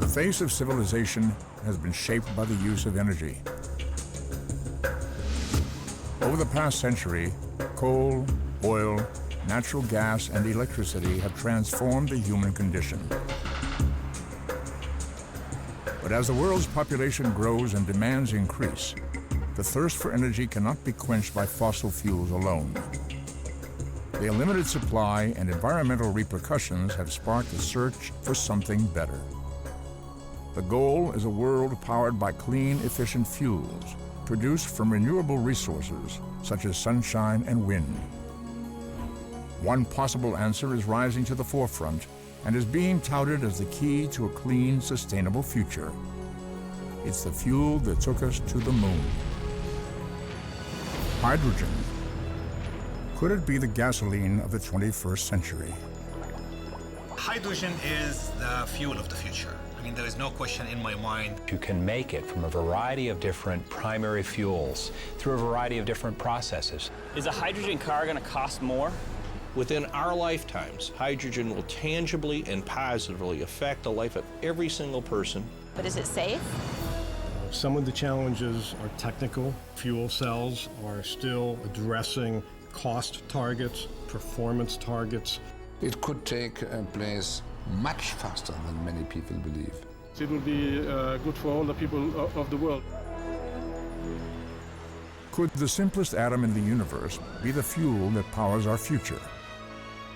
The face of civilization has been shaped by the use of energy. Over the past century, coal, oil, natural gas, and electricity have transformed the human condition. But as the world's population grows and demands increase, the thirst for energy cannot be quenched by fossil fuels alone. Their limited supply and environmental repercussions have sparked a search for something better. The goal is a world powered by clean, efficient fuels, produced from renewable resources such as sunshine and wind. One possible answer is rising to the forefront and is being touted as the key to a clean, sustainable future. It's the fuel that took us to the moon. Hydrogen. Could it be the gasoline of the 21st century? Hydrogen is the fuel of the future. I mean, there is no question in my mind. You can make it from a variety of different primary fuels through a variety of different processes. Is a hydrogen car going to cost more? Within our lifetimes, hydrogen will tangibly and positively affect the life of every single person. But is it safe? Some of the challenges are technical. Fuel cells are still addressing cost targets, performance targets. It could take place much faster than many people believe. It will be good for all the people of the world. Could the simplest atom in the universe be the fuel that powers our future?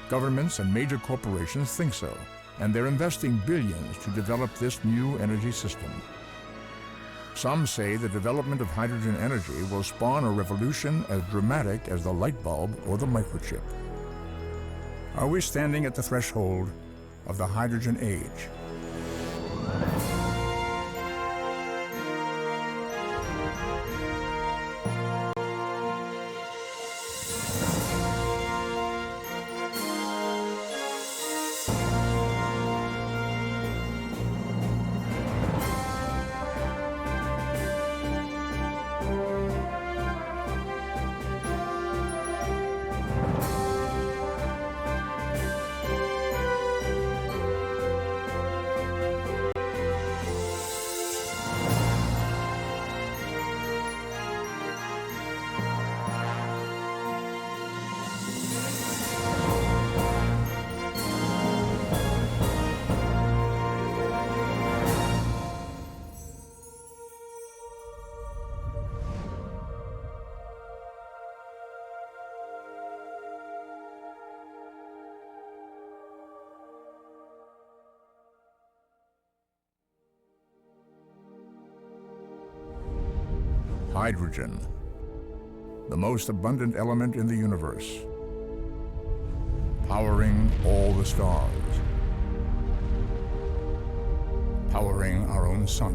Governments and major corporations think so, and they're investing billions to develop this new energy system. Some say the development of hydrogen energy will spawn a revolution as dramatic as the light bulb or the microchip. Are we standing at the threshold of the hydrogen age? Hydrogen, the most abundant element in the universe, powering all the stars, powering our own sun.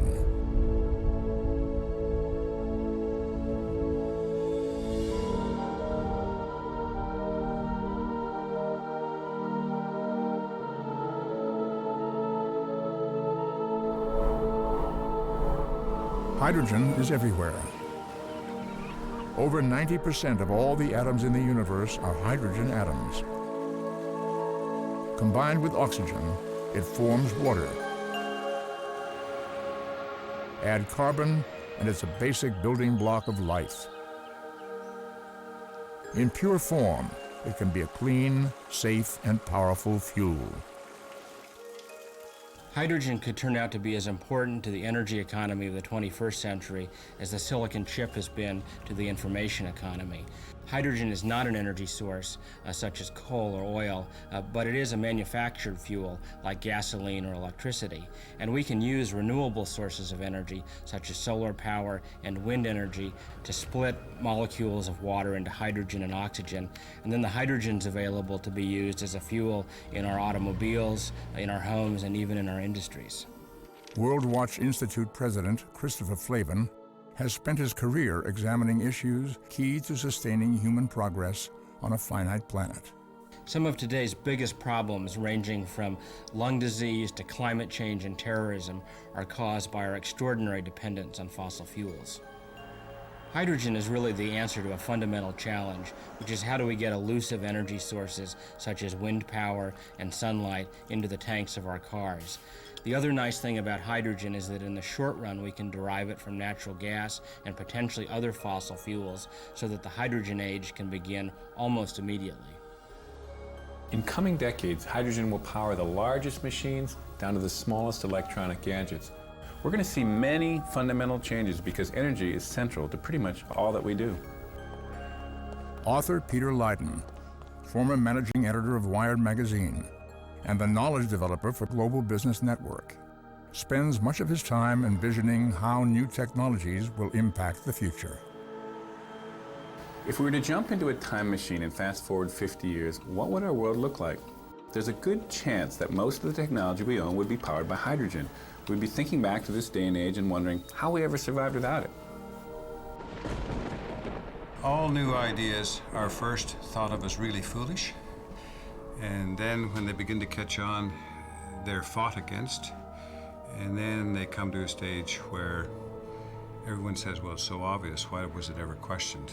Hydrogen is everywhere. Over 90% of all the atoms in the universe are hydrogen atoms. Combined with oxygen, it forms water. Add carbon, and it's a basic building block of life. In pure form, it can be a clean, safe, and powerful fuel. Hydrogen could turn out to be as important to the energy economy of the 21st century as the silicon chip has been to the information economy. Hydrogen is not an energy source such as coal or oil, but it is a manufactured fuel like gasoline or electricity. And we can use renewable sources of energy such as solar power and wind energy to split molecules of water into hydrogen and oxygen. And then the hydrogen's available to be used as a fuel in our automobiles, in our homes, and even in our industries. World Watch Institute President Christopher Flavin has spent his career examining issues key to sustaining human progress on a finite planet. Some of today's biggest problems, ranging from lung disease to climate change and terrorism, are caused by our extraordinary dependence on fossil fuels. Hydrogen is really the answer to a fundamental challenge, which is how do we get elusive energy sources such as wind power and sunlight into the tanks of our cars. The other nice thing about hydrogen is that in the short run we can derive it from natural gas and potentially other fossil fuels so that the hydrogen age can begin almost immediately. In coming decades, hydrogen will power the largest machines down to the smallest electronic gadgets. We're going to see many fundamental changes because energy is central to pretty much all that we do. Author Peter Leiden, former managing editor of Wired magazine, and the knowledge developer for Global Business Network, spends much of his time envisioning how new technologies will impact the future. If we were to jump into a time machine and fast forward 50 years, what would our world look like? There's a good chance that most of the technology we own would be powered by hydrogen. We'd be thinking back to this day and age and wondering how we ever survived without it. All new ideas are first thought of as really foolish, and then when they begin to catch on, they're fought against, and then they come to a stage where everyone says, well, it's so obvious, why was it ever questioned?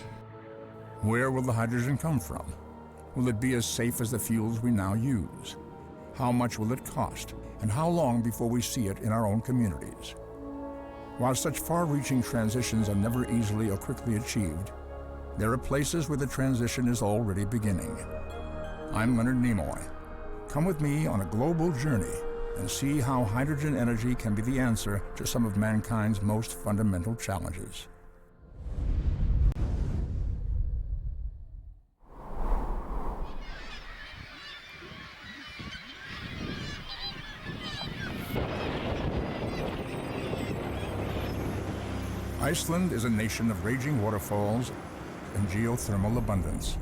Where will the hydrogen come from? Will it be as safe as the fuels we now use? How much will it cost? And how long before we see it in our own communities? While such far-reaching transitions are never easily or quickly achieved, there are places where the transition is already beginning. I'm Leonard Nimoy. Come with me on a global journey and see how hydrogen energy can be the answer to some of mankind's most fundamental challenges. Iceland is a nation of raging waterfalls and geothermal abundance.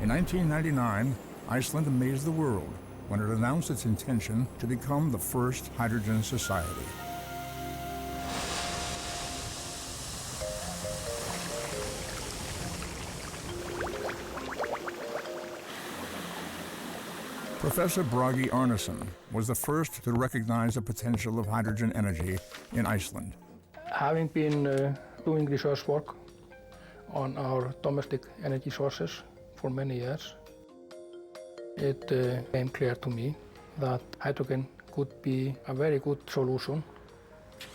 In 1999, Iceland amazed the world when it announced its intention to become the first hydrogen society. Professor Bragi Arnason was the first to recognize the potential of hydrogen energy in Iceland. Having been doing research work on our domestic energy sources for many years, it became clear to me that hydrogen could be a very good solution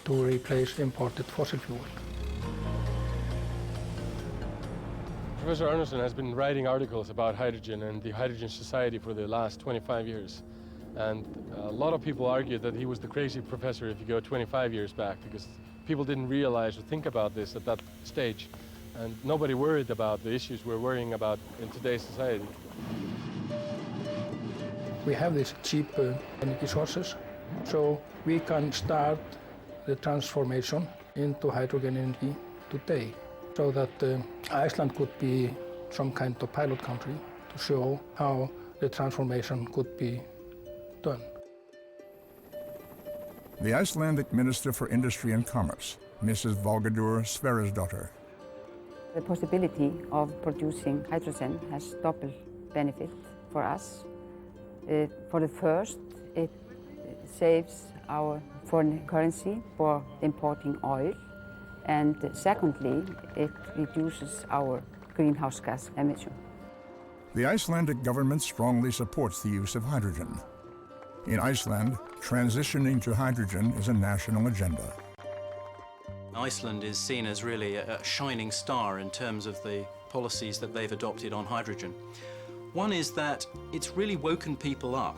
to replace imported fossil fuel. Professor Arnason has been writing articles about hydrogen and the Hydrogen Society for the last 25 years. And a lot of people argue that he was the crazy professor if you go 25 years back, because people didn't realize or think about this at that stage. And nobody worried about the issues we're worrying about in today's society. We have these cheap energy sources, so we can start the transformation into hydrogen energy today, so that Iceland could be some kind of pilot country to show how the transformation could be done. The Icelandic Minister for Industry and Commerce, Mrs. Valgerður Sverrisdóttir. The possibility of producing hydrogen has double benefit for us. For the first, it saves our foreign currency for importing oil, and secondly, it reduces our greenhouse gas emission. The Icelandic government strongly supports the use of hydrogen. In Iceland, transitioning to hydrogen is a national agenda. Iceland is seen as really a shining star in terms of the policies that they've adopted on hydrogen. One is that it's really woken people up.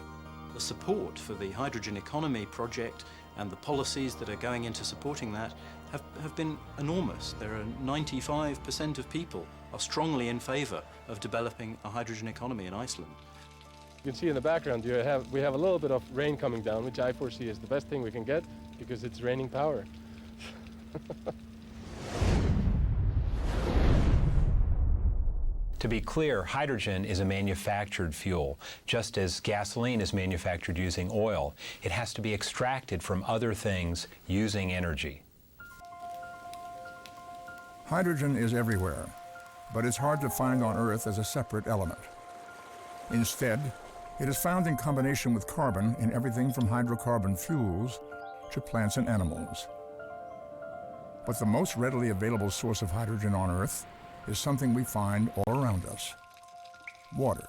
The support for the hydrogen economy project and the policies that are going into supporting that have been enormous. There are 95% of people are strongly in favor of developing a hydrogen economy in Iceland. You can see in the background we have a little bit of rain coming down, which I foresee is the best thing we can get because it's raining power. To be clear, hydrogen is a manufactured fuel. Just as gasoline is manufactured using oil, it has to be extracted from other things using energy. Hydrogen is everywhere, but it's hard to find on Earth as a separate element. Instead, it is found in combination with carbon in everything from hydrocarbon fuels to plants and animals. But the most readily available source of hydrogen on Earth is something we find all around us: water.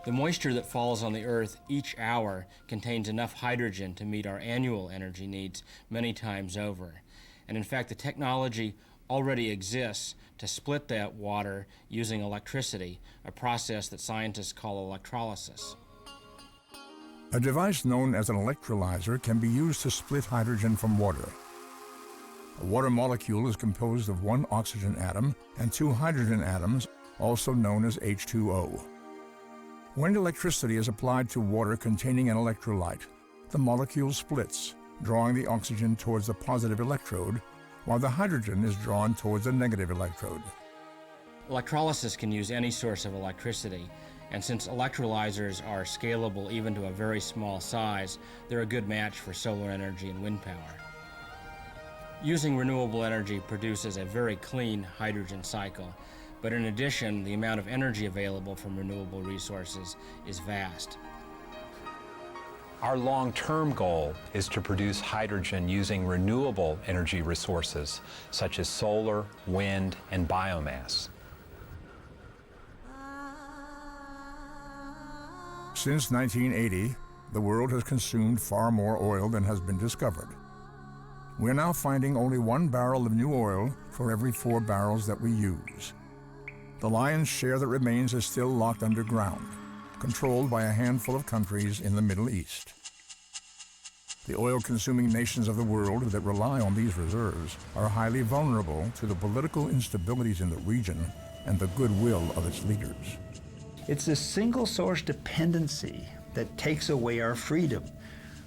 The moisture that falls on the Earth each hour contains enough hydrogen to meet our annual energy needs many times over. And in fact, the technology already exists to split that water using electricity, a process that scientists call electrolysis. A device known as an electrolyzer can be used to split hydrogen from water. A water molecule is composed of one oxygen atom and two hydrogen atoms, also known as H2O. When electricity is applied to water containing an electrolyte, the molecule splits, drawing the oxygen towards the positive electrode, while the hydrogen is drawn towards the negative electrode. Electrolysis can use any source of electricity, and since electrolyzers are scalable even to a very small size, they're a good match for solar energy and wind power. Using renewable energy produces a very clean hydrogen cycle, but in addition, the amount of energy available from renewable resources is vast. Our long-term goal is to produce hydrogen using renewable energy resources such as solar, wind, and biomass. Since 1980, the world has consumed far more oil than has been discovered. We're now finding only 1 barrel of new oil for every 4 barrels that we use. The lion's share that remains is still locked underground, controlled by a handful of countries in the Middle East. The oil-consuming nations of the world that rely on these reserves are highly vulnerable to the political instabilities in the region and the goodwill of its leaders. It's a single-source dependency that takes away our freedom.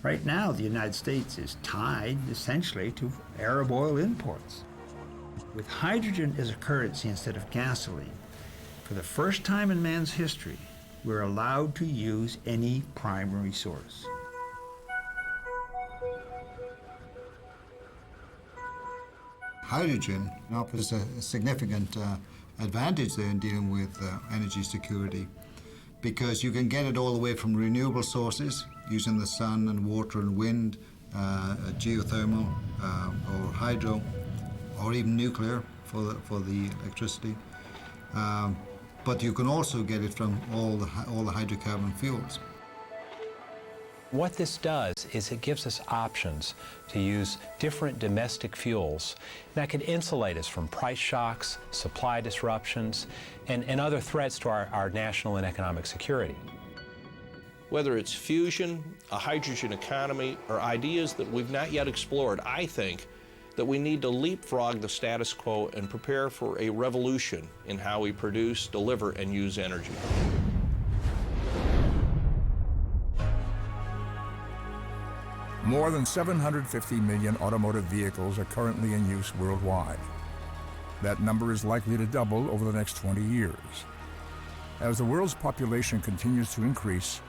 Right now, the United States is tied, essentially, to Arab oil imports. With hydrogen as a currency instead of gasoline, for the first time in man's history, we're allowed to use any primary source. Hydrogen offers a significant advantage there in dealing with energy security, because you can get it all the way from renewable sources using the sun and water and wind, geothermal or hydro, or even nuclear for the electricity. But you can also get it from all the hydrocarbon fuels. What this does is it gives us options to use different domestic fuels that can insulate us from price shocks, supply disruptions, and other threats to our national and economic security. Whether it's fusion, a hydrogen economy, or ideas that we've not yet explored, I think that we need to leapfrog the status quo and prepare for a revolution in how we produce, deliver, and use energy. More than 750 million automotive vehicles are currently in use worldwide. That number is likely to double over the next 20 years. As the world's population continues to increase,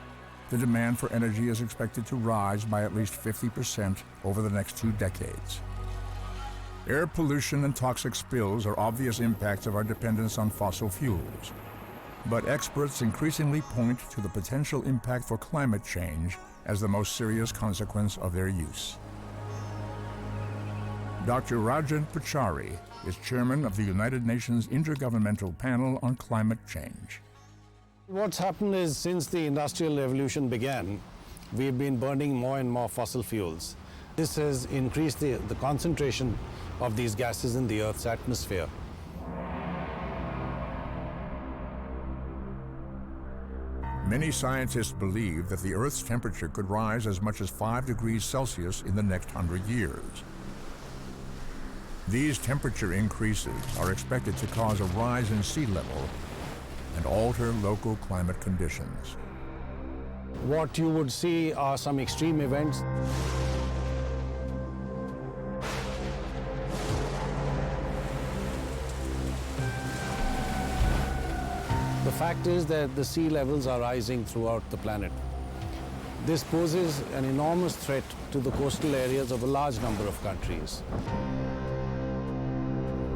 the demand for energy is expected to rise by at least 50% over the next 2 decades. Air pollution and toxic spills are obvious impacts of our dependence on fossil fuels. But experts increasingly point to the potential impact for climate change as the most serious consequence of their use. Dr. Rajan Pachari is chairman of the United Nations Intergovernmental Panel on Climate Change. What's happened is, since the Industrial Revolution began, we've been burning more and more fossil fuels. This has increased the concentration of these gases in the Earth's atmosphere. Many scientists believe that the Earth's temperature could rise as much as 5 degrees Celsius in the next 100 years. These temperature increases are expected to cause a rise in sea level and alter local climate conditions. What you would see are some extreme events. The fact is that the sea levels are rising throughout the planet. This poses an enormous threat to the coastal areas of a large number of countries.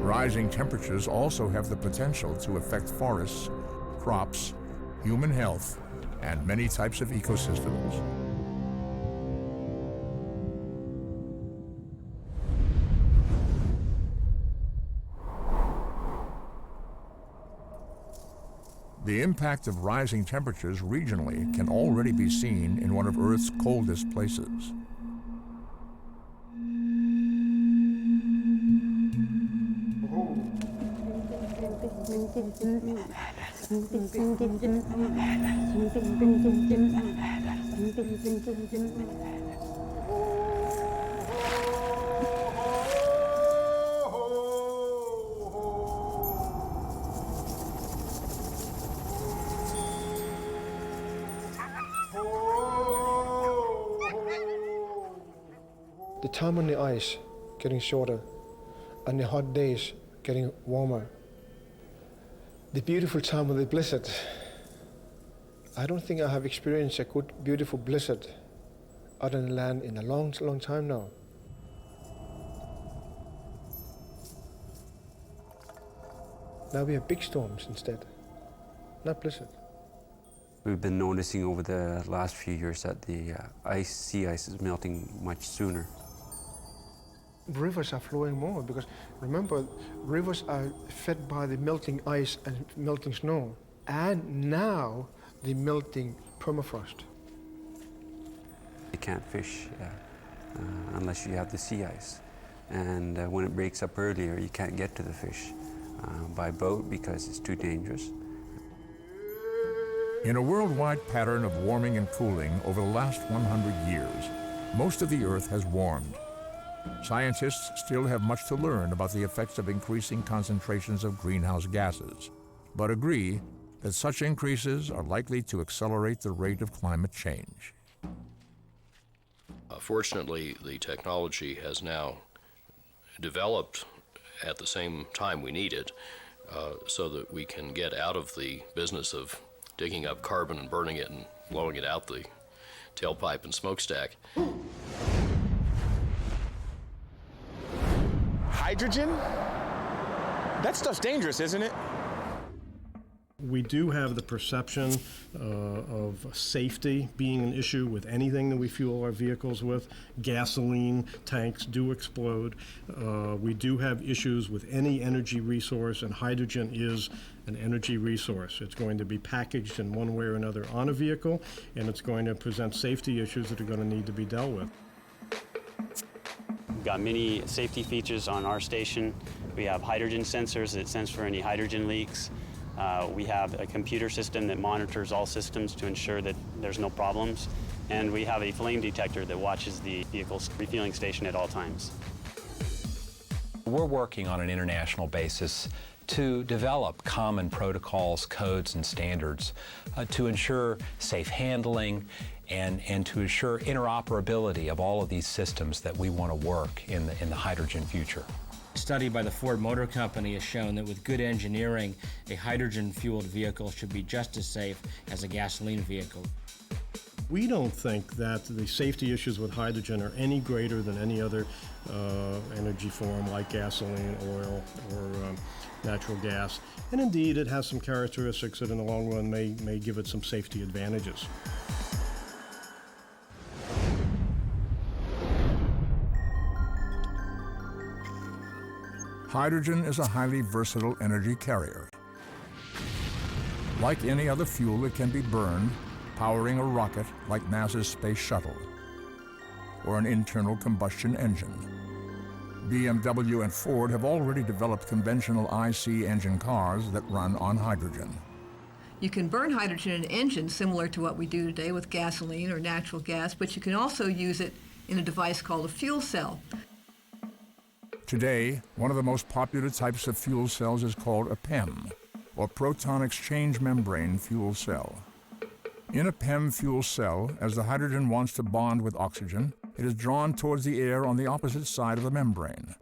Rising temperatures also have the potential to affect forests, crops, human health, and many types of ecosystems. The impact of rising temperatures regionally can already be seen in one of Earth's coldest places. The time on the ice getting shorter and the hot days getting warmer. The beautiful time of the blizzard. I don't think I have experienced a good, beautiful blizzard out on the land in a long, long time now. Now we have big storms instead, not blizzard. We've been noticing over the last few years that the sea ice is melting much sooner. Rivers are flowing more because, remember, rivers are fed by the melting ice and melting snow, and now the melting permafrost. You can't fish unless you have the sea ice. And when it breaks up earlier, you can't get to the fish by boat because it's too dangerous. In a worldwide pattern of warming and cooling over the last 100 years, most of the Earth has warmed. Scientists still have much to learn about the effects of increasing concentrations of greenhouse gases, but agree that such increases are likely to accelerate the rate of climate change. Fortunately, the technology has now developed at the same time we need it, so that we can get out of the business of digging up carbon and burning it and blowing it out the tailpipe and smokestack. Hydrogen? That stuff's dangerous, isn't it? We do have the perception of safety being an issue with anything that we fuel our vehicles with. Gasoline tanks do explode. We do have issues with any energy resource, and hydrogen is an energy resource. It's going to be packaged in one way or another on a vehicle, and it's going to present safety issues that are going to need to be dealt with. We've got many safety features on our station. We have hydrogen sensors that sense for any hydrogen leaks. We have a computer system that monitors all systems to ensure that there's no problems. And we have a flame detector that watches the vehicle's refueling station at all times. We're working on an international basis to develop common protocols, codes, and standards to ensure safe handling and to ensure interoperability of all of these systems that we want to work in the hydrogen future. A study by the Ford Motor Company has shown that with good engineering, a hydrogen-fueled vehicle should be just as safe as a gasoline vehicle. We don't think that the safety issues with hydrogen are any greater than any other energy form like gasoline, oil, or natural gas. And indeed, it has some characteristics that in the long run may give it some safety advantages. Hydrogen is a highly versatile energy carrier. Like any other fuel, it can be burned, powering a rocket like NASA's Space Shuttle, or an internal combustion engine. BMW and Ford have already developed conventional IC engine cars that run on hydrogen. You can burn hydrogen in an engine similar to what we do today with gasoline or natural gas, but you can also use it in a device called a fuel cell. Today, one of the most popular types of fuel cells is called a PEM, or proton exchange membrane fuel cell. In a PEM fuel cell, as the hydrogen wants to bond with oxygen, it is drawn towards the air on the opposite side of the membrane.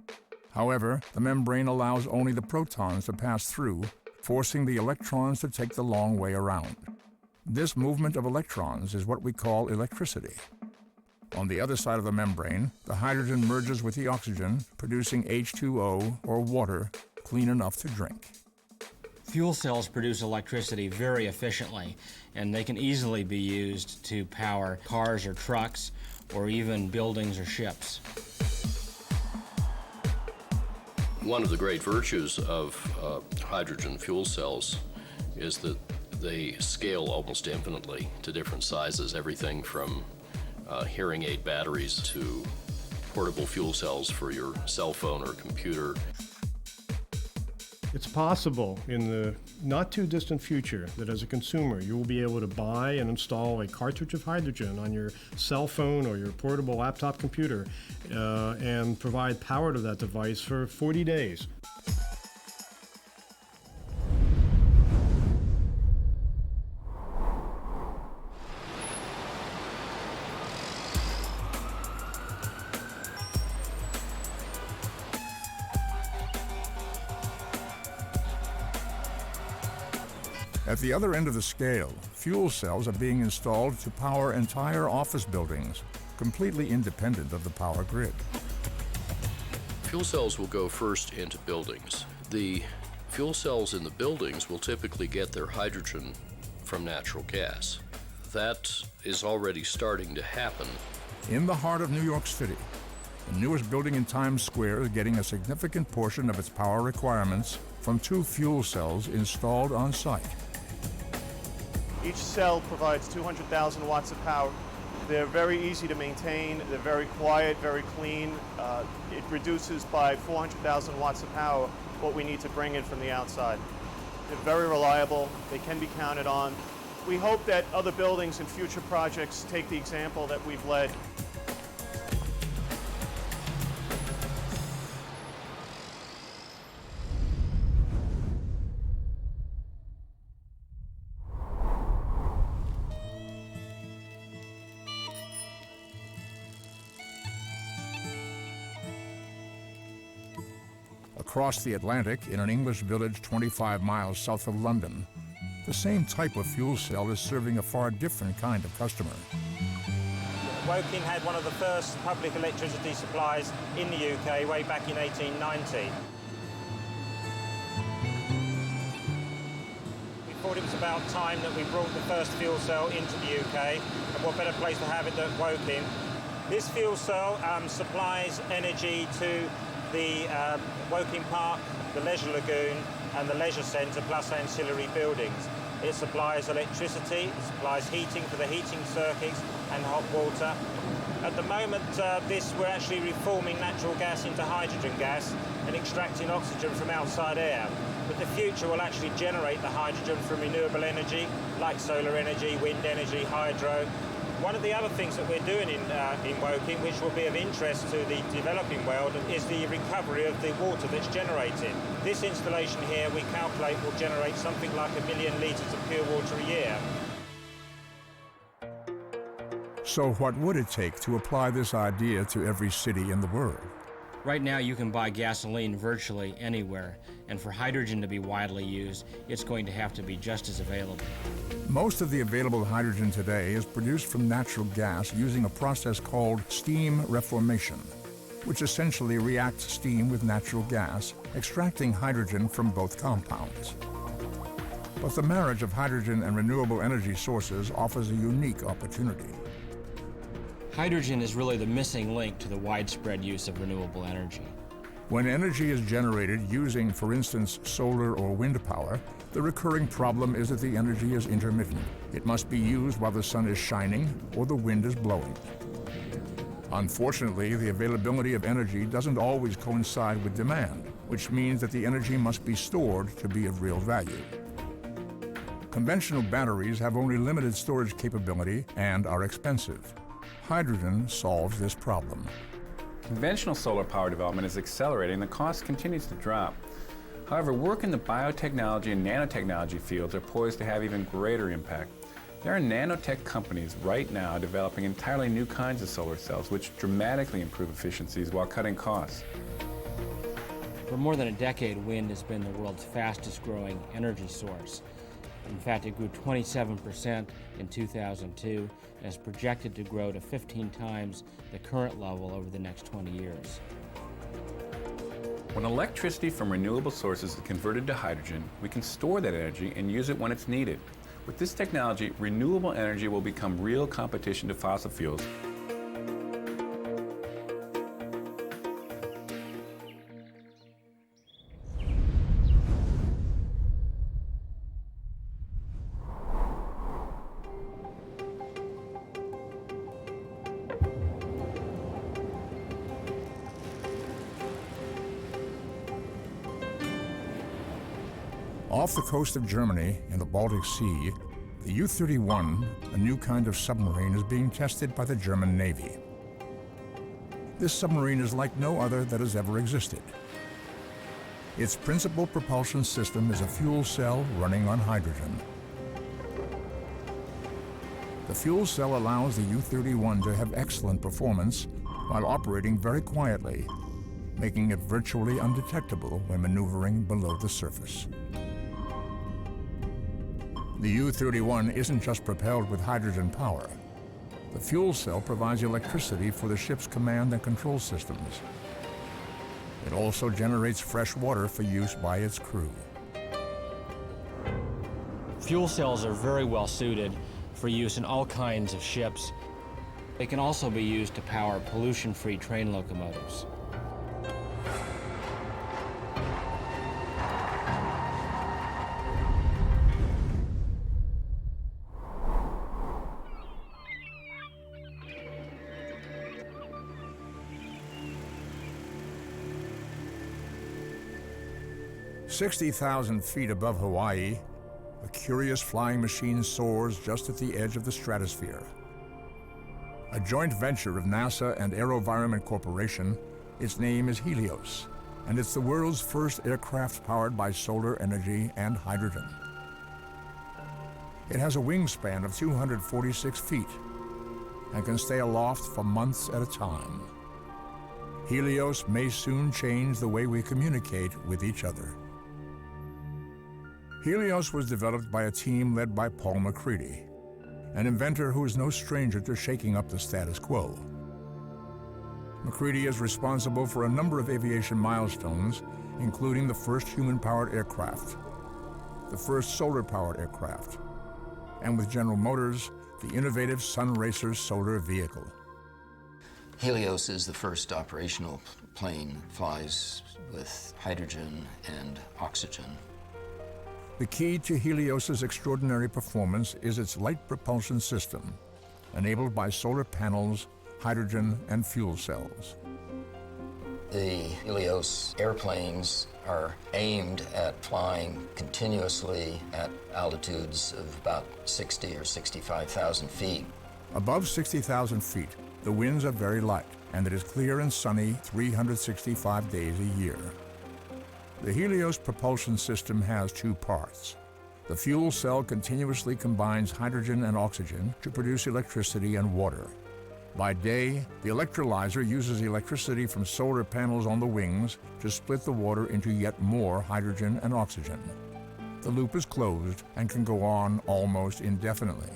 However, the membrane allows only the protons to pass through, forcing the electrons to take the long way around. This movement of electrons is what we call electricity. On the other side of the membrane, the hydrogen merges with the oxygen, producing H2O, or water, clean enough to drink. Fuel cells produce electricity very efficiently, and they can easily be used to power cars or trucks, or even buildings or ships. One of the great virtues of hydrogen fuel cells is that They scale almost infinitely to different sizes, everything from hearing aid batteries to portable fuel cells for your cell phone or computer. It's possible in the not too distant future that as a consumer you will be able to buy and install a cartridge of hydrogen on your cell phone or your portable laptop computer and provide power to that device for 40 days. At the other end of the scale, fuel cells are being installed to power entire office buildings, completely independent of the power grid. Fuel cells will go first into buildings. The fuel cells in the buildings will typically get their hydrogen from natural gas. That is already starting to happen. In the heart of New York City, the newest building in Times Square is getting a significant portion of its power requirements from 2 fuel cells installed on site. Each cell provides 200,000 watts of power. They're very easy to maintain, they're very quiet, very clean. It reduces by 400,000 watts of power what we need to bring in from the outside. They're very reliable, they can be counted on. We hope that other buildings and future projects take the example that we've led. Across the Atlantic, in an English village 25 miles south of London, the same type of fuel cell is serving a far different kind of customer. Woking had one of the first public electricity supplies in the UK way back in 1890. We thought it was about time that we brought the first fuel cell into the UK, and what better place to have it than Woking. This fuel cell supplies energy to the Woking Park, the Leisure Lagoon and the Leisure Centre plus ancillary buildings. It supplies electricity, it supplies heating for the heating circuits and hot water. At the moment we're actually reforming natural gas into hydrogen gas and extracting oxygen from outside air. But the future will actually generate the hydrogen from renewable energy like solar energy, wind energy, hydro. One of the other things that we're doing in Woking, which will be of interest to the developing world, is the recovery of the water that's generated. This installation here, we calculate, will generate something like 1 million litres of pure water a year. So what would it take to apply this idea to every city in the world? Right now you can buy gasoline virtually anywhere, and for hydrogen to be widely used, it's going to have to be just as available. Most of the available hydrogen today is produced from natural gas using a process called steam reformation, which essentially reacts steam with natural gas, extracting hydrogen from both compounds. But the marriage of hydrogen and renewable energy sources offers a unique opportunity. Hydrogen is really the missing link to the widespread use of renewable energy. When energy is generated using, for instance, solar or wind power, the recurring problem is that the energy is intermittent. It must be used while the sun is shining or the wind is blowing. Unfortunately, the availability of energy doesn't always coincide with demand, which means that the energy must be stored to be of real value. Conventional batteries have only limited storage capability and are expensive. Hydrogen solves this problem. Conventional solar power development is accelerating and the cost continues to drop. However, work in the biotechnology and nanotechnology fields are poised to have even greater impact. There are nanotech companies right now developing entirely new kinds of solar cells which dramatically improve efficiencies while cutting costs. For more than a decade, wind has been the world's fastest growing energy source. In fact, it grew 27% in 2002 and is projected to grow to 15 times the current level over the next 20 years. When electricity from renewable sources is converted to hydrogen, we can store that energy and use it when it's needed. With this technology, renewable energy will become real competition to fossil fuels. Off the coast of Germany in the Baltic Sea, the U-31, a new kind of submarine, is being tested by the German Navy. This submarine is like no other that has ever existed. Its principal propulsion system is a fuel cell running on hydrogen. The fuel cell allows the U-31 to have excellent performance while operating very quietly, making it virtually undetectable when maneuvering below the surface. The U-31 isn't just propelled with hydrogen power. The fuel cell provides electricity for the ship's command and control systems. It also generates fresh water for use by its crew. Fuel cells are very well suited for use in all kinds of ships. They can also be used to power pollution-free train locomotives. "60,000 feet above Hawaii, a curious flying machine soars just at the edge of the stratosphere. A joint venture of NASA and AeroVironment Corporation, its name is Helios, and it's the world's first aircraft powered by solar energy and hydrogen. It has a wingspan of 246 feet and can stay aloft for months at a time. Helios may soon change the way we communicate with each other." Helios was developed by a team led by Paul MacCready, an inventor who is no stranger to shaking up the status quo. MacCready is responsible for a number of aviation milestones, including the first human-powered aircraft, the first solar-powered aircraft, and with General Motors, the innovative Sunracer solar vehicle. Helios is the first operational plane that flies with hydrogen and oxygen. The key to Helios's extraordinary performance is its light propulsion system, enabled by solar panels, hydrogen, and fuel cells. The Helios airplanes are aimed at flying continuously at altitudes of about 60 or 65,000 feet. Above 60,000 feet, the winds are very light, and it is clear and sunny 365 days a year. The Helios propulsion system has two parts. The fuel cell continuously combines hydrogen and oxygen to produce electricity and water. By day, the electrolyzer uses electricity from solar panels on the wings to split the water into yet more hydrogen and oxygen. The loop is closed and can go on almost indefinitely.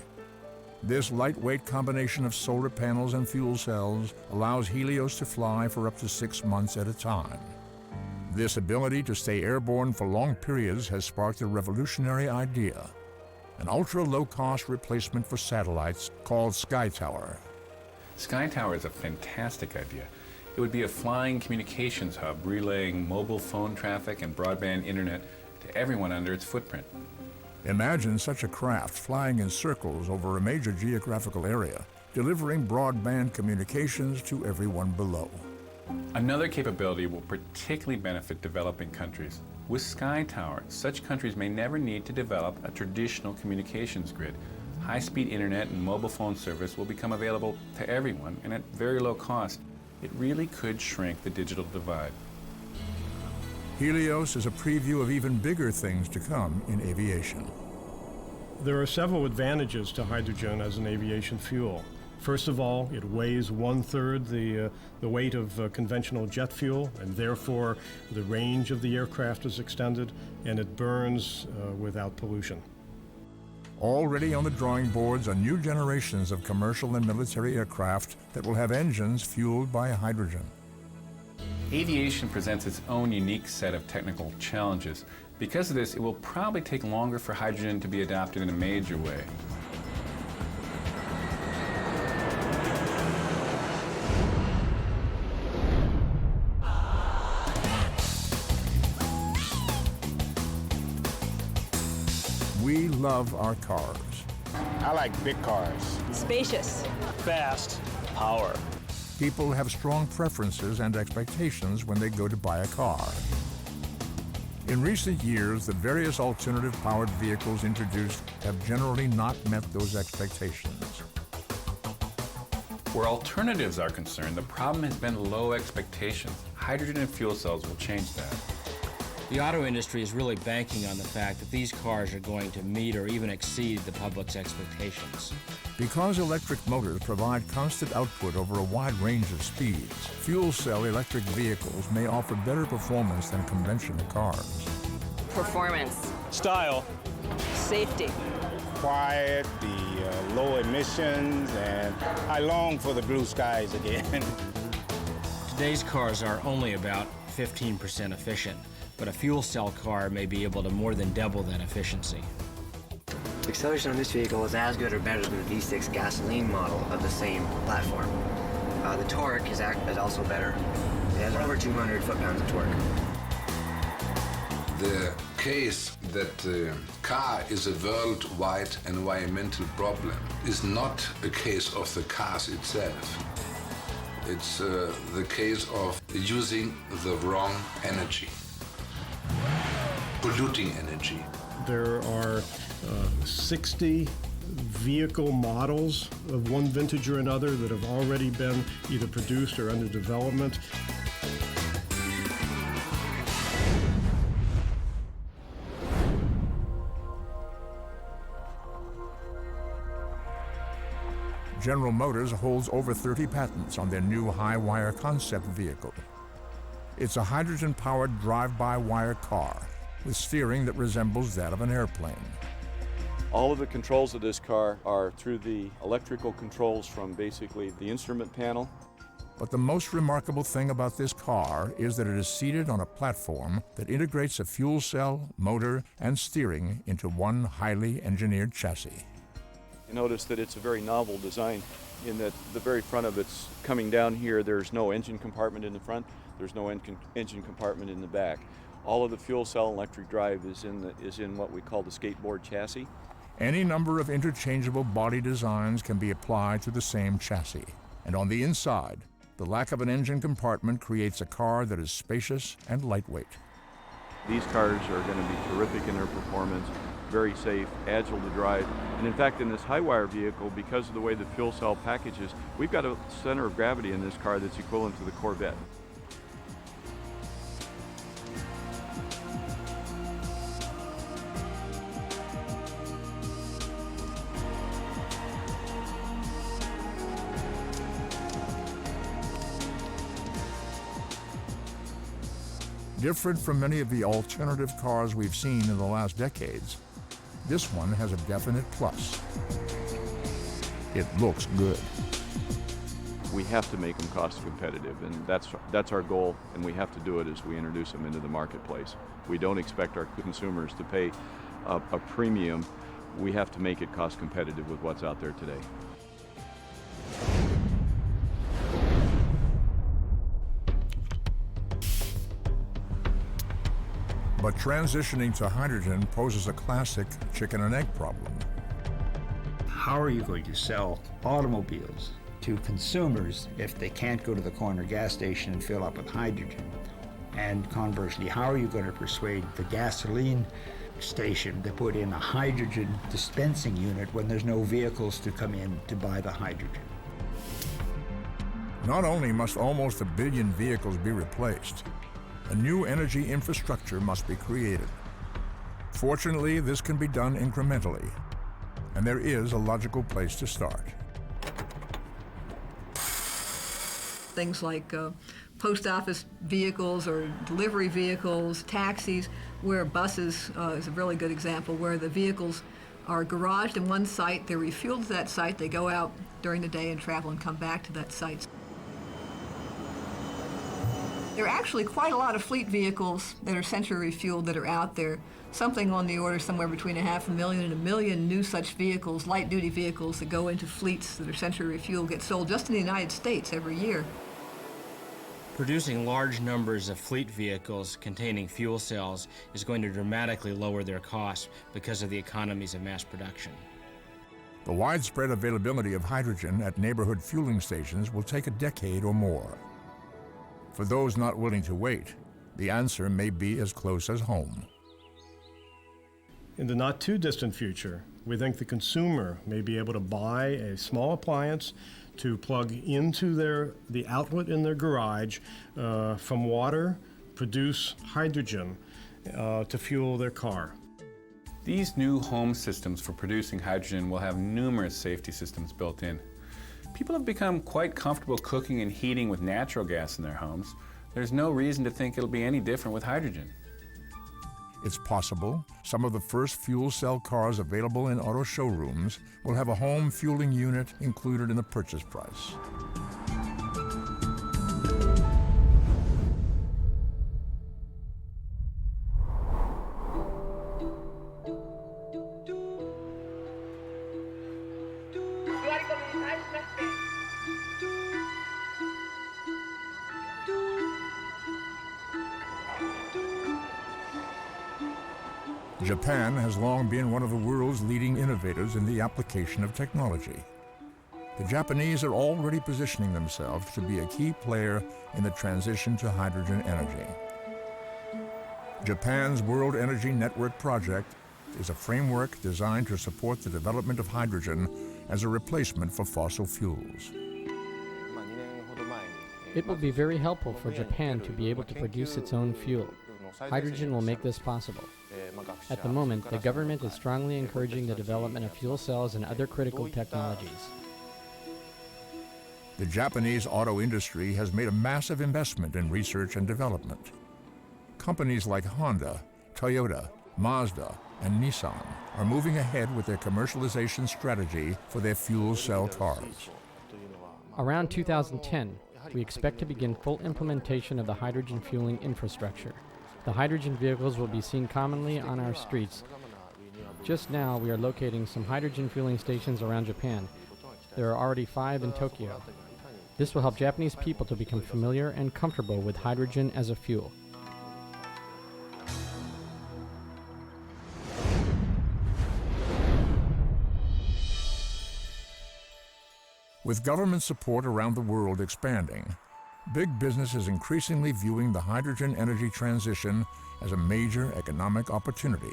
This lightweight combination of solar panels and fuel cells allows Helios to fly for up to 6 months at a time. This ability to stay airborne for long periods has sparked a revolutionary idea, an ultra-low-cost replacement for satellites called SkyTower. SkyTower is a fantastic idea. It would be a flying communications hub relaying mobile phone traffic and broadband internet to everyone under its footprint. Imagine such a craft flying in circles over a major geographical area, delivering broadband communications to everyone below. Another capability will particularly benefit developing countries. With SkyTower, such countries may never need to develop a traditional communications grid. High-speed internet and mobile phone service will become available to everyone and at very low cost. It really could shrink the digital divide. Helios is a preview of even bigger things to come in aviation. There are several advantages to hydrogen as an aviation fuel. First of all, it weighs 1/3 the weight of conventional jet fuel, and therefore the range of the aircraft is extended, and it burns without pollution. Already on the drawing boards are new generations of commercial and military aircraft that will have engines fueled by hydrogen. Aviation presents its own unique set of technical challenges. Because of this, it will probably take longer for hydrogen to be adopted in a major way. We love our cars. I like big cars. Spacious. Fast. Power. People have strong preferences and expectations when they go to buy a car. In recent years, the various alternative powered vehicles introduced have generally not met those expectations. Where alternatives are concerned, the problem has been low expectations. Hydrogen and fuel cells will change that. The auto industry is really banking on the fact that these cars are going to meet or even exceed the public's expectations. Because electric motors provide constant output over a wide range of speeds, fuel cell electric vehicles may offer better performance than conventional cars. Performance. Style. Safety. Quiet, the low emissions, and I long for the blue skies again. Today's cars are only about 15% efficient, but a fuel cell car may be able to more than double that efficiency. The acceleration on this vehicle is as good or better than the V6 gasoline model of the same platform. The torque is also better. It has over 200 foot-pounds of torque. The case that the car is a worldwide environmental problem is not a case of the cars itself. It's the case of using the wrong energy, polluting energy. There are 60 vehicle models of one vintage or another that have already been either produced or under development. General Motors holds over 30 patents on their new high-wire concept vehicle. It's a hydrogen-powered drive-by-wire car with steering that resembles that of an airplane. All of the controls of this car are through the electrical controls from basically the instrument panel. But the most remarkable thing about this car is that it is seated on a platform that integrates a fuel cell, motor, and steering into one highly engineered chassis. You notice that it's a very novel design in that the very front of it's coming down here, there's no engine compartment in the front, there's no engine compartment in the back. All of the fuel cell electric drive is in what we call the skateboard chassis. Any number of interchangeable body designs can be applied to the same chassis. And on the inside, the lack of an engine compartment creates a car that is spacious and lightweight. These cars are going to be terrific in their performance, very safe, agile to drive. And in fact, in this high-wire vehicle, because of the way the fuel cell packages, we've got a center of gravity in this car that's equivalent to the Corvette. Different from many of the alternative cars we've seen in the last decades, this one has a definite plus. It looks good. We have to make them cost competitive, and that's our goal, and we have to do it as we introduce them into the marketplace. We don't expect our consumers to pay a premium. We have to make it cost competitive with what's out there today. But transitioning to hydrogen poses a classic chicken and egg problem. How are you going to sell automobiles to consumers if they can't go to the corner gas station and fill up with hydrogen? And conversely, how are you going to persuade the gasoline station to put in a hydrogen dispensing unit when there's no vehicles to come in to buy the hydrogen? Not only must almost 1 billion vehicles be replaced, a new energy infrastructure must be created. Fortunately, this can be done incrementally, and there is a logical place to start. Things like post office vehicles or delivery vehicles, taxis, where buses is a really good example, where the vehicles are garaged in one site, they're refueled at that site, they go out during the day and travel and come back to that site. There are actually quite a lot of fleet vehicles that are centrally refueled that are out there. Something on the order somewhere between 500,000 and 1 million new such vehicles, light-duty vehicles that go into fleets that are centrally refueled, get sold just in the United States every year. Producing large numbers of fleet vehicles containing fuel cells is going to dramatically lower their costs because of the economies of mass production. The widespread availability of hydrogen at neighborhood fueling stations will take a decade or more. For those not willing to wait, The answer may be as close as home. In the not too distant future, we think the consumer may be able to buy a small appliance to plug into the outlet in their garage from water, produce hydrogen to fuel their car. These new home systems for producing hydrogen will have numerous safety systems built in. People have become quite comfortable cooking and heating with natural gas in their homes. There's no reason to think it'll be any different with hydrogen. It's possible some of the first fuel cell cars available in auto showrooms will have a home fueling unit included in the purchase price. Japan has long been one of the world's leading innovators in the application of technology. The Japanese are already positioning themselves to be a key player in the transition to hydrogen energy. Japan's World Energy Network project is a framework designed to support the development of hydrogen as a replacement for fossil fuels. It will be very helpful for Japan to be able to produce its own fuel. Hydrogen will make this possible. At the moment, the government is strongly encouraging the development of fuel cells and other critical technologies. The Japanese auto industry has made a massive investment in research and development. Companies like Honda, Toyota, Mazda, and Nissan are moving ahead with their commercialization strategy for their fuel cell cars. Around 2010, we expect to begin full implementation of the hydrogen fueling infrastructure. The hydrogen vehicles will be seen commonly on our streets. Just now, we are locating some hydrogen fueling stations around Japan. There are already 5 in Tokyo. This will help Japanese people to become familiar and comfortable with hydrogen as a fuel. With government support around the world expanding, big business is increasingly viewing the hydrogen energy transition as a major economic opportunity.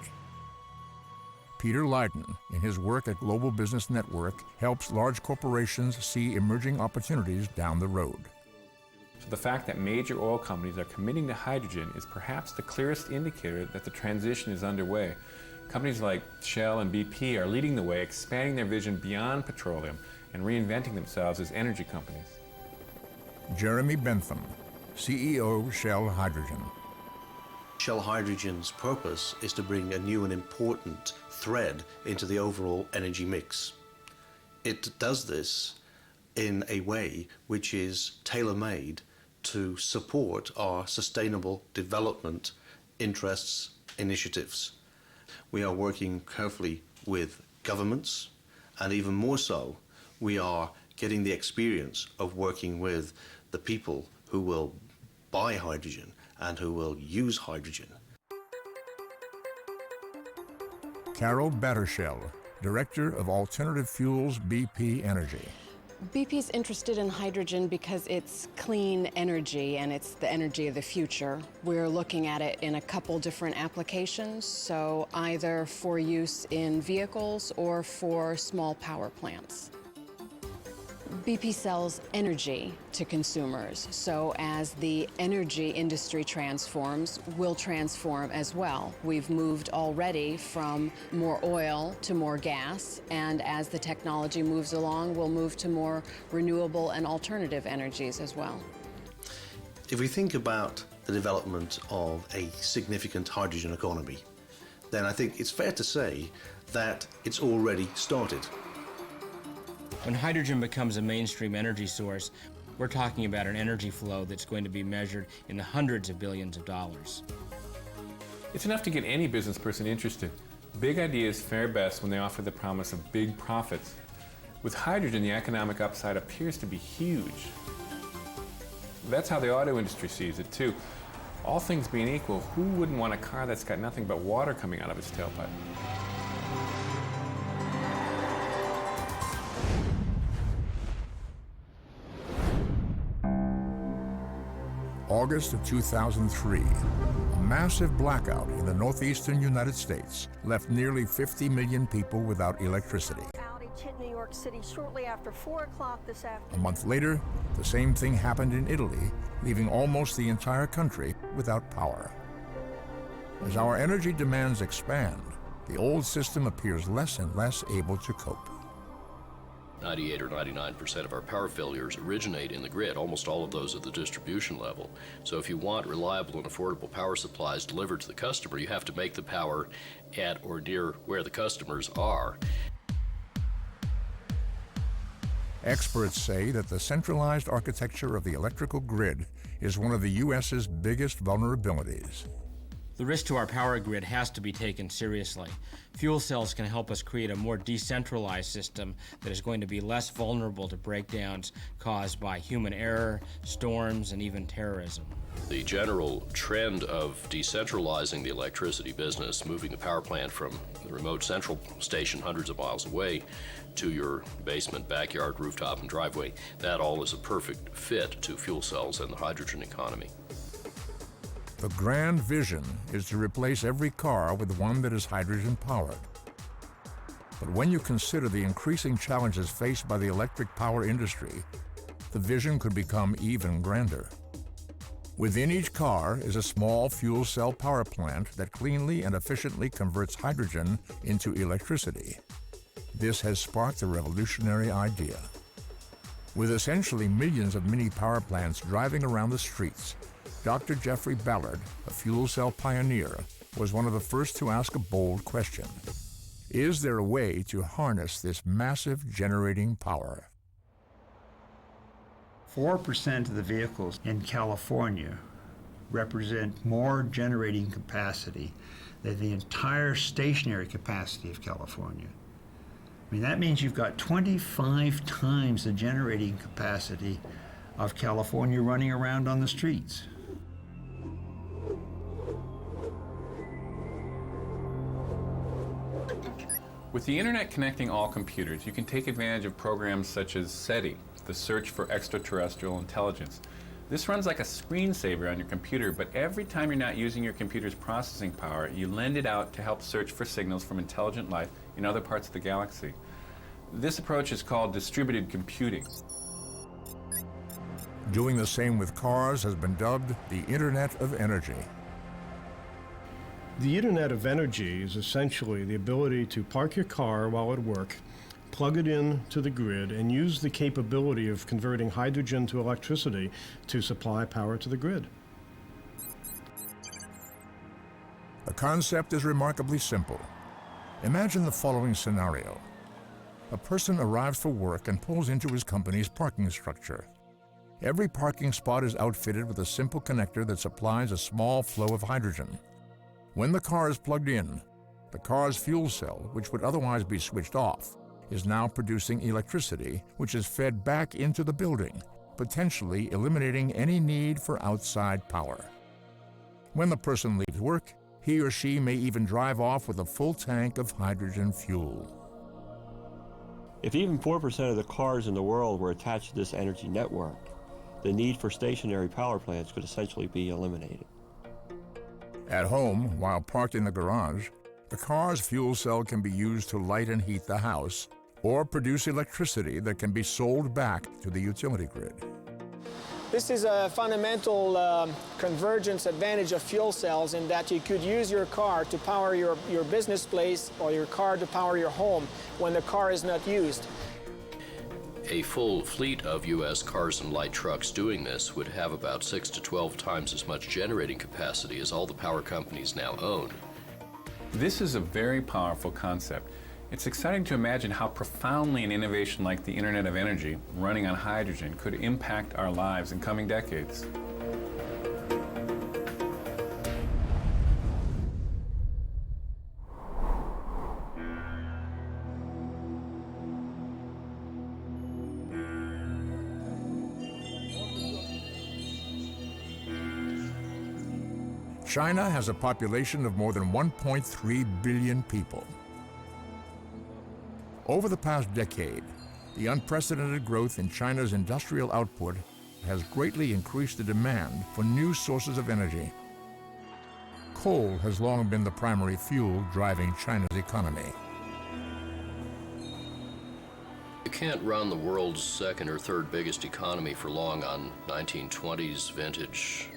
Peter Leiden, in his work at Global Business Network, helps large corporations see emerging opportunities down the road. So the fact that major oil companies are committing to hydrogen is perhaps the clearest indicator that the transition is underway. Companies like Shell and BP are leading the way, expanding their vision beyond petroleum and reinventing themselves as energy companies. Jeremy Bentham, CEO Shell Hydrogen. Shell Hydrogen's purpose is to bring a new and important thread into the overall energy mix. It does this in a way which is tailor-made to support our sustainable development interests, initiatives. We are working carefully with governments, and even more so, we are getting the experience of working with the people who will buy hydrogen and who will use hydrogen. Carol Battershell, Director of Alternative Fuels, BP Energy. BP's interested in hydrogen because it's clean energy and it's the energy of the future. We're looking at it in a couple different applications, so either for use in vehicles or for small power plants. BP sells energy to consumers, so as the energy industry transforms, we'll transform as well. We've moved already from more oil to more gas, and as the technology moves along, we'll move to more renewable and alternative energies as well. If we think about the development of a significant hydrogen economy, then I think it's fair to say that it's already started. When hydrogen becomes a mainstream energy source, we're talking about an energy flow that's going to be measured in the hundreds of billions of dollars. It's enough to get any business person interested. Big ideas fare best when they offer the promise of big profits. With hydrogen, the economic upside appears to be huge. That's how the auto industry sees it, too. All things being equal, who wouldn't want a car that's got nothing but water coming out of its tailpipe? August of 2003, a massive blackout in the northeastern United States left nearly 50 million people without electricity. Outage hit New York City shortly after 4 o'clock this afternoon. A month later, the same thing happened in Italy, leaving almost the entire country without power. As our energy demands expand, the old system appears less and less able to cope. 98 or 99% of our power failures originate in the grid, almost all of those at the distribution level. So if you want reliable and affordable power supplies delivered to the customer, you have to make the power at or near where the customers are. Experts say that the centralized architecture of the electrical grid is one of the U.S.'s biggest vulnerabilities. The risk to our power grid has to be taken seriously. Fuel cells can help us create a more decentralized system that is going to be less vulnerable to breakdowns caused by human error, storms, and even terrorism. The general trend of decentralizing the electricity business, moving the power plant from the remote central station hundreds of miles away to your basement, backyard, rooftop, and driveway, that all is a perfect fit to fuel cells and the hydrogen economy. The grand vision is to replace every car with one that is hydrogen-powered. But when you consider the increasing challenges faced by the electric power industry, the vision could become even grander. Within each car is a small fuel cell power plant that cleanly and efficiently converts hydrogen into electricity. This has sparked a revolutionary idea. With essentially millions of mini power plants driving around the streets, Dr. Geoffrey B, a fuel cell pioneer, was one of the first to ask a bold question. Is there a way to harness this massive generating power? 4% of the vehicles in California represent more generating capacity than the entire stationary capacity of California. I mean, that means you've got 25 times the generating capacity of California running around on the streets. With the internet connecting all computers, you can take advantage of programs such as SETI, the Search for Extraterrestrial Intelligence. This runs like a screensaver on your computer, but every time you're not using your computer's processing power, you lend it out to help search for signals from intelligent life in other parts of the galaxy. This approach is called distributed computing. Doing the same with cars has been dubbed the Internet of Energy. The Internet of Energy is essentially the ability to park your car while at work, plug it in to the grid, and use the capability of converting hydrogen to electricity to supply power to the grid. The concept is remarkably simple. Imagine the following scenario. A person arrives for work and pulls into his company's parking structure. Every parking spot is outfitted with a simple connector that supplies a small flow of hydrogen. When the car is plugged in, the car's fuel cell, which would otherwise be switched off, is now producing electricity, which is fed back into the building, potentially eliminating any need for outside power. When the person leaves work, he or she may even drive off with a full tank of hydrogen fuel. If even 4% of the cars in the world were attached to this energy network, the need for stationary power plants could essentially be eliminated. At home, while parked in the garage, the car's fuel cell can be used to light and heat the house or produce electricity that can be sold back to the utility grid. This is a fundamental convergence advantage of fuel cells in that you could use your car to power your business place or your car to power your home when the car is not used. A full fleet of U.S. cars and light trucks doing this would have about 6 to 12 times as much generating capacity as all the power companies now own. This is a very powerful concept. It's exciting to imagine how profoundly an innovation like the Internet of Energy, running on hydrogen, could impact our lives in coming decades. China has a population of more than 1.3 billion people. Over the past decade, the unprecedented growth in China's industrial output has greatly increased the demand for new sources of energy. Coal has long been the primary fuel driving China's economy. You can't run the world's second or third biggest economy for long on 1920s vintage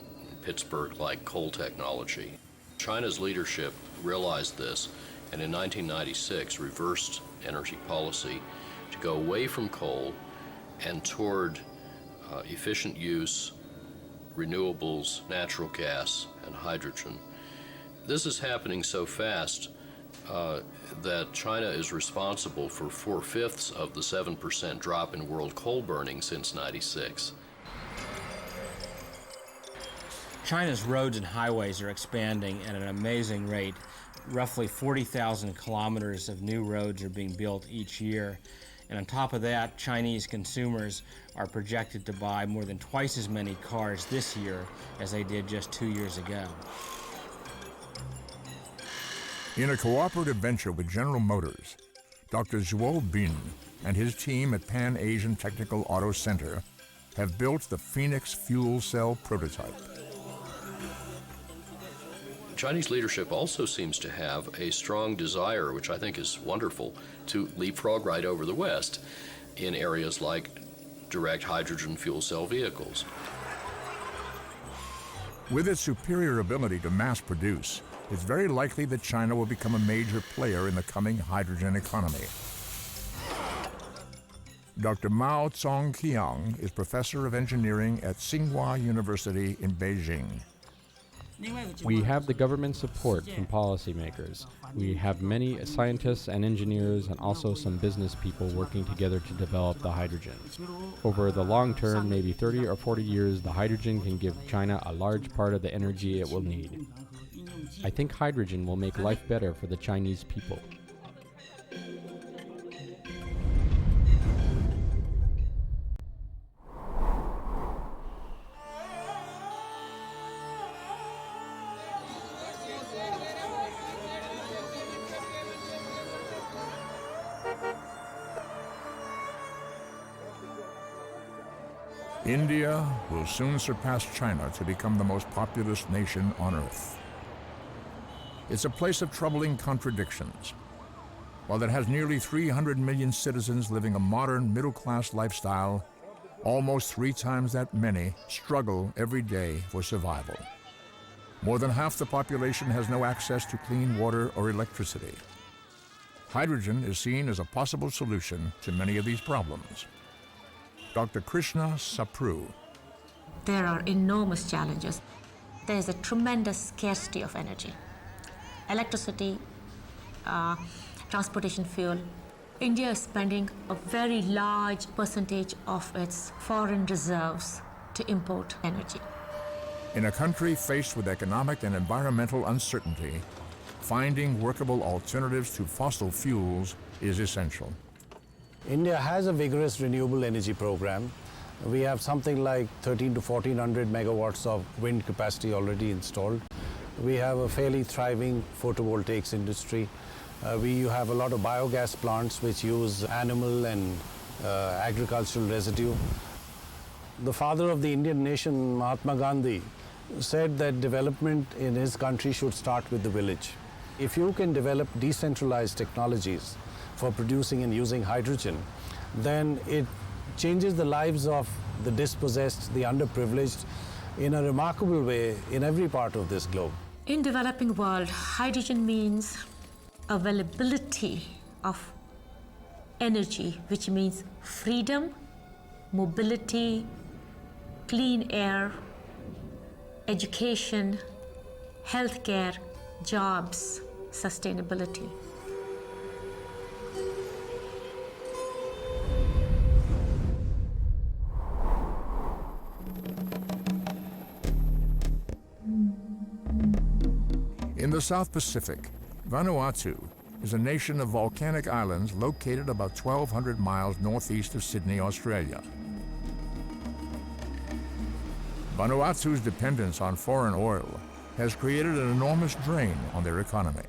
Pittsburgh-like coal technology. China's leadership realized this and in 1996 reversed energy policy to go away from coal and toward efficient use, renewables, natural gas, and hydrogen. This is happening so fast that China is responsible for 4/5 of the 7% drop in world coal burning since '96. China's roads and highways are expanding at an amazing rate. Roughly 40,000 kilometers of new roads are being built each year. And on top of that, Chinese consumers are projected to buy more than twice as many cars this year as they did just 2 years ago. In a cooperative venture with General Motors, Dr. Geoffrey B and his team at Pan Asian Technical Auto Center have built the Phoenix fuel cell prototype. Chinese leadership also seems to have a strong desire, which I think is wonderful, to leapfrog right over the West in areas like direct hydrogen fuel cell vehicles. With its superior ability to mass produce, it's very likely that China will become a major player in the coming hydrogen economy. Dr. Mao Zongqiang is professor of engineering at Tsinghua University in Beijing. We have the government support from policymakers. We have many scientists and engineers and also some business people working together to develop the hydrogen. Over the long term, maybe 30 or 40 years, the hydrogen can give China a large part of the energy it will need. I think hydrogen will make life better for the Chinese people. India will soon surpass China to become the most populous nation on Earth. It's a place of troubling contradictions. While it has nearly 300 million citizens living a modern middle-class lifestyle, almost 3 times that many struggle every day for survival. More than half the population has no access to clean water or electricity. Hydrogen is seen as a possible solution to many of these problems. Dr. Krishna Sapru. There are enormous challenges. There is a tremendous scarcity of energy. Electricity, transportation fuel. India is spending a very large percentage of its foreign reserves to import energy. In a country faced with economic and environmental uncertainty, finding workable alternatives to fossil fuels is essential. India has a vigorous renewable energy program. We have something like 13 to 1400 megawatts of wind capacity already installed. We have a fairly thriving photovoltaics industry. We have a lot of biogas plants which use animal and agricultural residue. The father of the Indian nation, Mahatma Gandhi, said that development in his country should start with the village. If you can develop decentralized technologies for producing and using hydrogen, then it changes the lives of the dispossessed, the underprivileged, in a remarkable way in every part of this globe. In developing world, hydrogen means availability of energy, which means freedom, mobility, clean air, education, healthcare, jobs, sustainability. In the South Pacific, Vanuatu is a nation of volcanic islands located about 1,200 miles northeast of Sydney, Australia. Vanuatu's dependence on foreign oil has created an enormous drain on their economy.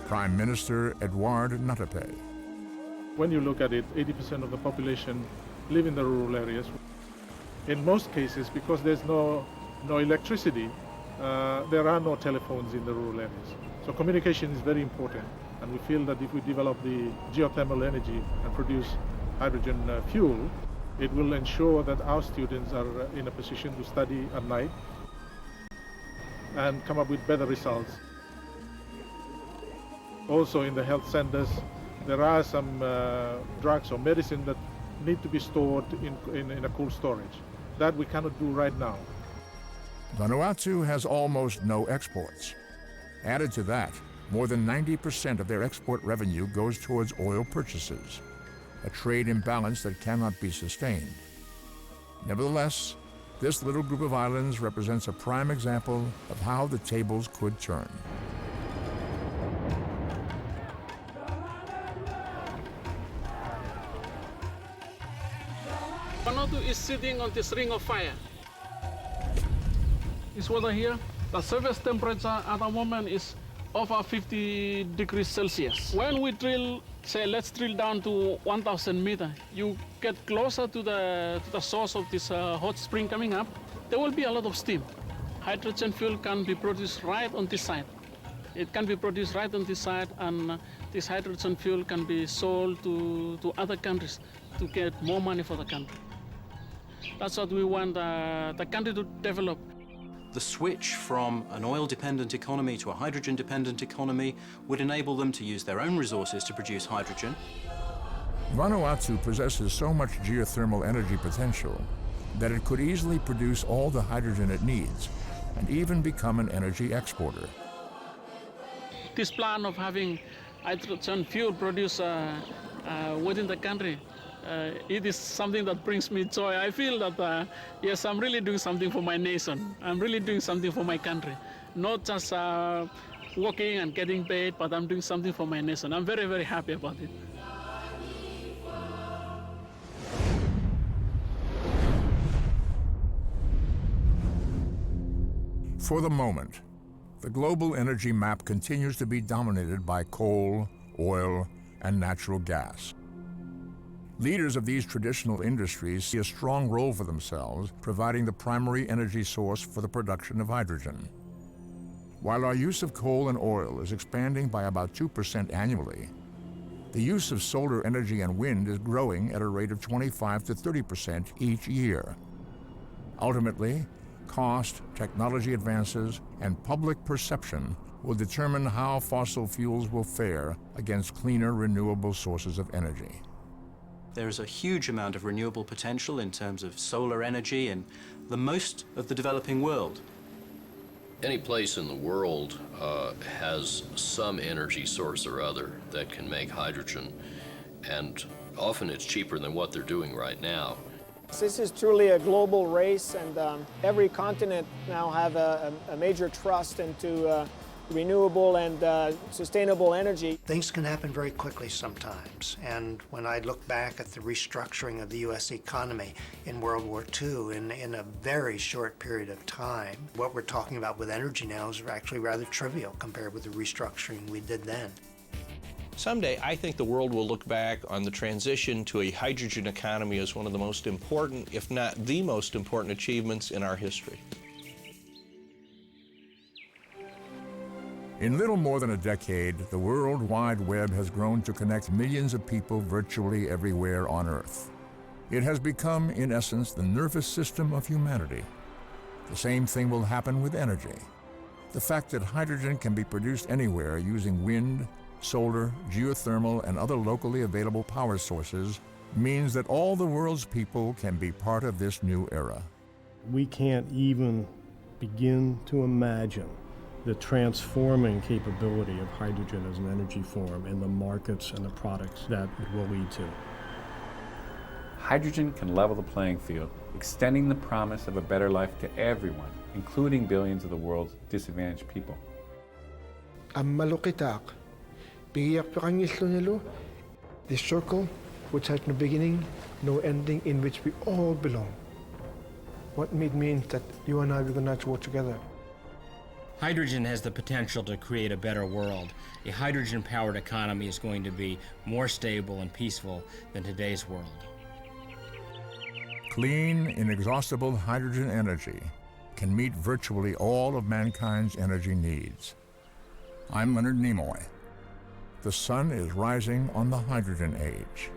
Prime Minister Edouard Natape. When you look at it, 80% of the population live in the rural areas. In most cases, because there's no electricity, there are no telephones in the rural areas. So communication is very important, and we feel that if we develop the geothermal energy and produce hydrogen fuel, it will ensure that our students are in a position to study at night and come up with better results. Also in the health centers, there are some drugs or medicine that need to be stored in a cool storage. That we cannot do right now. Vanuatu has almost no exports. Added to that, more than 90% of their export revenue goes towards oil purchases, a trade imbalance that cannot be sustained. Nevertheless, this little group of islands represents a prime example of how the tables could turn. Vanuatu is sitting on this ring of fire. This water here, the surface temperature at the moment is over 50 degrees Celsius. When we drill, say, let's drill down to 1,000 meters, you get closer to the source of this hot spring coming up, there will be a lot of steam. Hydrogen fuel can be produced right on this side. It can be produced right on this side, and this hydrogen fuel can be sold to other countries to get more money for the country. That's what we want the country to develop. The switch from an oil-dependent economy to a hydrogen-dependent economy would enable them to use their own resources to produce hydrogen. Vanuatu possesses so much geothermal energy potential that it could easily produce all the hydrogen it needs and even become an energy exporter. This plan of having hydrogen fuel produced within the country, it is something that brings me joy. I feel that, yes, I'm really doing something for my nation. I'm really doing something for my country. Not just working and getting paid, but I'm doing something for my nation. I'm very, very happy about it. For the moment, the global energy map continues to be dominated by coal, oil, and natural gas. Leaders of these traditional industries see a strong role for themselves, providing the primary energy source for the production of hydrogen. While our use of coal and oil is expanding by about 2% annually, the use of solar energy and wind is growing at a rate of 25 to 30% each year. Ultimately, cost, technology advances, and public perception will determine how fossil fuels will fare against cleaner, renewable sources of energy. There is a huge amount of renewable potential in terms of solar energy in most of the developing world. Any place in the world has some energy source or other that can make hydrogen, and often it's cheaper than what they're doing right now. This is truly a global race, and every continent now have a major trust into renewable and sustainable energy. Things can happen very quickly sometimes, and when I look back at the restructuring of the U.S. economy in World War II in a very short period of time, what we're talking about with energy now is actually rather trivial compared with the restructuring we did then. Someday, I think the world will look back on the transition to a hydrogen economy as one of the most important, if not the most important achievements in our history. In little more than a decade, the World Wide Web has grown to connect millions of people virtually everywhere on Earth. It has become, in essence, the nervous system of humanity. The same thing will happen with energy. The fact that hydrogen can be produced anywhere using wind, solar, geothermal, and other locally available power sources means that all the world's people can be part of this new era. We can't even begin to imagine the transforming capability of hydrogen as an energy form in the markets and the products that it will lead to. Hydrogen can level the playing field, extending the promise of a better life to everyone, including billions of the world's disadvantaged people. The circle which has no beginning, no ending, in which we all belong. What it means that you and I, we're going to work together. Hydrogen has the potential to create a better world. A hydrogen-powered economy is going to be more stable and peaceful than today's world. Clean, inexhaustible hydrogen energy can meet virtually all of mankind's energy needs. I'm Leonard Nimoy. The sun is rising on the hydrogen age.